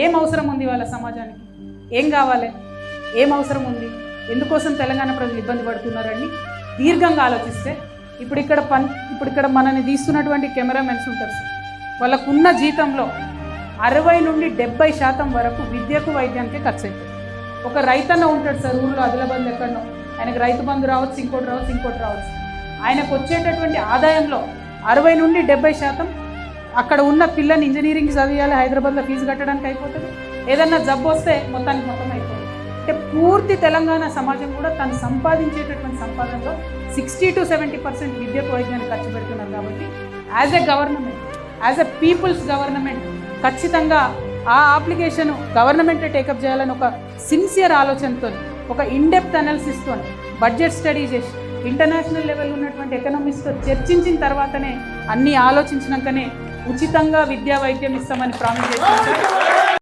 ఏం అవసరం ఉంది వాళ్ళ సమాజానికి, ఏం కావాలి, ఏం అవసరం ఉంది, ఎందుకోసం తెలంగాణ ప్రజలు ఇబ్బంది పడుతున్నారని దీర్ఘంగా ఆలోచిస్తే ఇప్పుడు ఇక్కడ మనని తీస్తున్నటువంటి కెమెరామెన్స్ ఉంటారు సార్, వాళ్ళకున్న జీతంలో 60 నుండి 70% వరకు విద్యకు వైద్యానికే ఖర్చు అవుతుంది. ఒక రైతన్న ఉంటాడు సార్ ఊళ్ళో, ఆదిలాబాద్ ఎక్కడనో, ఆయనకు రైతు బంధు రావచ్చు, ఇంకోటి రావచ్చు. ఆయనకు వచ్చేటటువంటి ఆదాయంలో 60 నుండి 70% అక్కడ ఉన్న పిల్లని ఇంజనీరింగ్ చదివాలి, హైదరాబాద్లో ఫీజు కట్టడానికి అయిపోతుంది, ఏదన్నా జబ్బు వస్తే మొత్తం అయిపోతుంది. అంటే పూర్తి తెలంగాణ సమాజం కూడా తను సంపాదించేటటువంటి సంపాదనలో 60 to 70% విద్యకు వైద్యానికి ఖర్చు పెడుతున్నారు. కాబట్టి as a government, as a peoples government ఖచ్చితంగా ఆ అప్లికేషన్ గవర్నమెంటే టేకప్ చేయాలని ఒక సిన్సియర్ ఆలోచనతో, ఒక ఇన్డెప్త్ అనాలిసిస్తో, బడ్జెట్ స్టడీ చేసి ఇంటర్నేషనల్ లెవెల్ ఉన్నటువంటి ఎకనామిస్ట్తో చర్చించిన తర్వాతనే అన్నీ ఆలోచించినాకనే ఉచితంగా విద్యా వైద్యం ఇస్తామని ప్రామిస్ చేశారు.